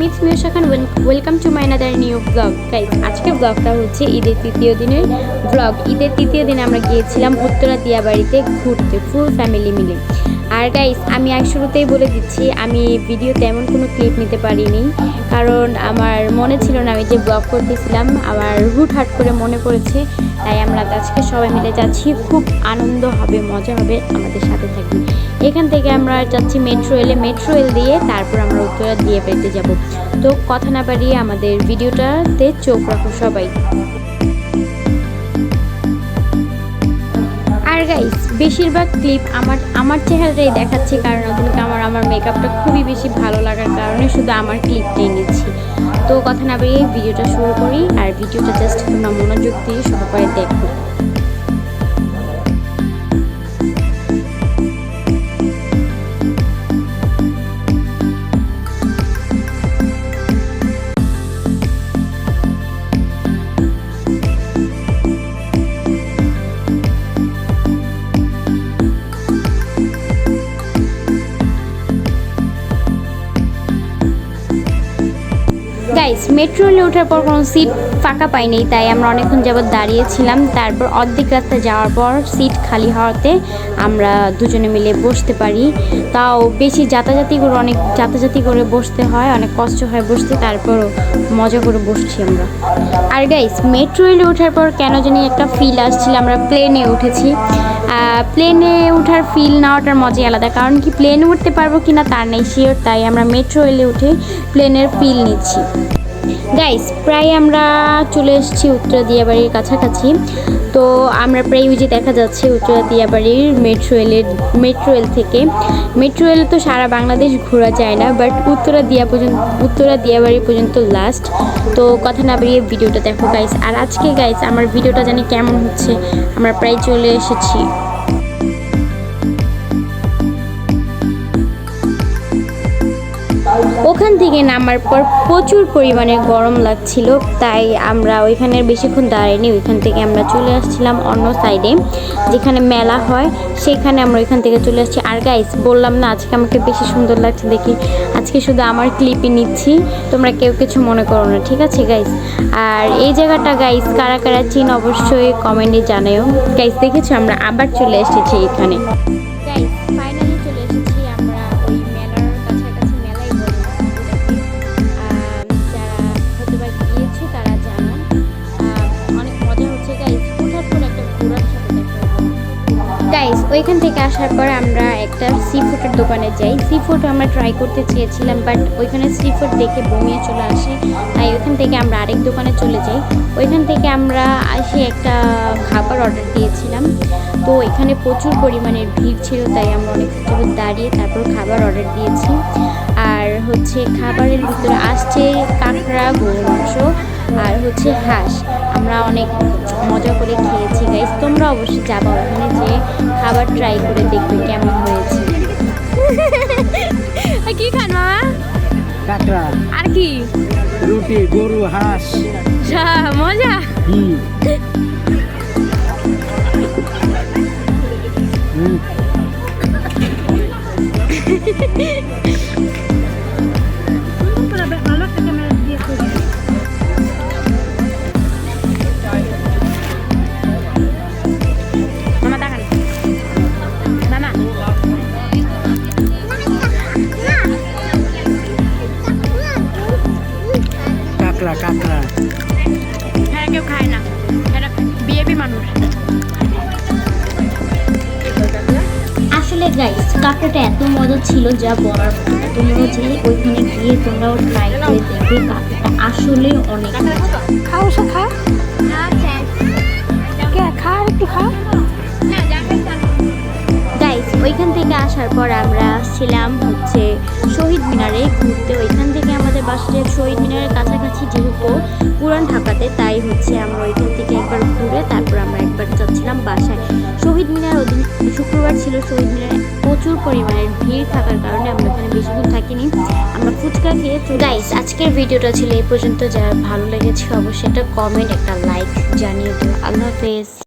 It's me Shakhan, welcome to my another new blog. Guys, আজকের ব্লগটা হচ্ছে ঈদের তৃতীয় দিনের ব্লগ। ঈদের তৃতীয় দিনে আমরা গিয়েছিলাম উত্তরা দিয়াবাড়িতে ঘুরতে, ফুল ফ্যামিলি মিলে। আর গাইস, আমি শুরুতেই বলে দিচ্ছি, আমি ভিডিও তেমন কোনো ক্লিপ নিতে পারিনি, কারণ আমার মনে ছিল না। আমি যে ব্লগ করতেছিলাম আমার হুটহাট করে মনে পড়েছে, তাই আমরা আজকে সবাই মিলে যাচ্ছি। খুব আনন্দ হবে, মজা হবে, আমাদের সাথে থাকবে। এখান থেকে আমরা যাচ্ছি মেট্রো রেল দিয়ে তারপর আমরা উত্তরা দিয়াবাড়িতে যাব। তো কথা না বাড়িয়ে আমাদের ভিডিওটাতে চোখ রাখো সবাই। আর গাইস, বেশিরভাগ ক্লিপ আমার চেহারাটাই দেখাচ্ছি, কারণ ওদেরকে আমার মেকআপটা খুবই বেশি ভালো লাগার কারণে শুধু আমার ক্লিপটাই নিচ্ছি। তো কথা না বাড়িয়ে ভিডিওটা শুরু করি, আর ভিডিওটা জাস্ট তোমরা মনোযোগ দিয়ে সহকারে দেখো। গাইস, মেট্রো রেলে ওঠার পর কোনো সিট ফাঁকা পাইনি, তাই আমরা অনেকক্ষণ যাবত দাঁড়িয়েছিলাম। তারপর অর্ধেক রাস্তা যাওয়ার পর সিট খালি হওয়াতে আমরা দুজনে মিলে বসতে পারি। তাও বেশি অনেক যাতাযাতি করে বসতে হয়, অনেক কষ্ট হয় বসতে, তারপরও মজা করে বসছি আমরা। আর গাইস, মেট্রো রেলে ওঠার পর কেন জানি একটা ফিল আসছিল, আমরা প্লেনে উঠেছি। প্লেনে ওঠার ফিল নেওয়াটার মজাই আলাদা, কারণ কি প্লেনে উঠতে পারবো কিনা তার নেই শিওর, তাই আমরা মেট্রো রেলে উঠে প্লেনের ফিল নিচ্ছি। গাইস, প্রায় আমরা চলে এসেছি উত্তরা দিয়াবাড়ির কাছাকাছি। তো আমরা প্রায় ওই যে দেখা যাচ্ছে উত্তরা দিয়াবাড়ির মেট্রো রেল থেকে। মেট্রো রেল তো সারা বাংলাদেশ ঘোরা যায় না, বাট উত্তরা দিয়াবাড়ি পর্যন্ত লাস্ট। তো কথা না বেরিয়ে ভিডিওটা দেখো গাইস। আর আজকে গাইস, আমার ভিডিওটা জানি কেমন হচ্ছে, আমরা প্রায় চলে এসেছি। ওখান থেকে নামার পর প্রচুর পরিমাণে গরম লাগছিল, তাই আমরা ওইখানে বেশিক্ষণ দাঁড়াইনি। ওইখান থেকে আমরা চলে আসছিলাম অন্য সাইডে, যেখানে মেলা হয়, সেখানে আমরা ওইখান থেকে চলে আসছি। আর গাইস, বললাম না আজকে আমাকে বেশি সুন্দর লাগছে দেখি, আজকে শুধু আমার ক্লিপই নিচ্ছি, তোমরা কেউ কিছু মনে করো না, ঠিক আছে গাইস? আর এই জায়গাটা গাইস কারা কারা চিন অবশ্যই কমেন্টে জানাও। গাইস, দেখেছো আমরা আবার চলে এসেছি এখানে। গাইস, ফাইনালি চলে এসেছি আমরা ওই মেলার কাছাকাছি। মেলাই বলে যারা হয়তোবা গিয়েছে তারা জানো, অনেক মজা হচ্ছে গাইস। হুটহাট করে একটা ঘোরার সাথে দেখা গাইস। ওইখান থেকে আসার পর আমরা একটা সি ফুডের দোকানে যাই। সি ফুড আমরা ট্রাই করতে চেয়েছিলাম, বাট ওইখানে সি ফুড দেখে বমিয়ে চলে আসে, তাই ওইখান থেকে আমরা আরেক দোকানে চলে যাই। ওইখান থেকে আমরা এসে একটা খাবার অর্ডার দিয়েছিলাম। তো এখানে প্রচুর পরিমাণের ভিড় ছিল, তাই আমরা অনেক দাঁড়িয়ে তারপর খাবার অর্ডার দিয়েছি। আর হচ্ছে খাবারের ভিতরে আসছে কাঁকড়া, গরুর মাংস আর হচ্ছে হাঁস। আমরা অনেক মজা করে খেয়েছি গাইস। তোমরা অবশ্যই যাবা ওখানে, যে খাবার ট্রাই করে দেখবে কেমন হয়েছে। কি খান মামা? কাঁকড়া আর কি? রুটি, গরু, হাঁস। মজা। কাঁকড়া হ্যাঁ, কেউ খায় না, এটা বিএপি মানুষ। আসলে গাইস, কাঁকড়াটা এত মজা ছিল যা বলার মতো না। তোমরা যে ওইখানে গিয়ে তোমরাও ট্রাই করে দেখবে, কাঁকড়াটা আসলে অনেক মজা। খাও, সে খা, খা একটু খা। গাইস, ওইখান থেকে আসার পর আমরা ছিলাম হচ্ছে শহীদ মিনারে ঘুরতে। ওইখান থেকে আমাদের বাসাটা শহীদ মিনারের কাছাকাছি, যেহেতু পুরান ঢাকাতে, তাই হচ্ছে আমরা ওইখান থেকে একবার ঘুরে তারপর আমরা একবার যাচ্ছিলাম বাসায়। শহীদ মিনার ওদিন শুক্রবার ছিল, শহীদ মিনারে প্রচুর পরিমাণের ভিড় থাকার কারণে আমরা এখানে বেশিক্ষণ থাকিনি, আমরা ফুচকা খেয়ে। গাইস, আজকের ভিডিওটা ছিল এই পর্যন্ত। যারা ভালো লেগেছে অবশ্যই একটা কমেন্ট, একটা লাইক জানিয়ে দিও। আল্লাহ হাফেজ।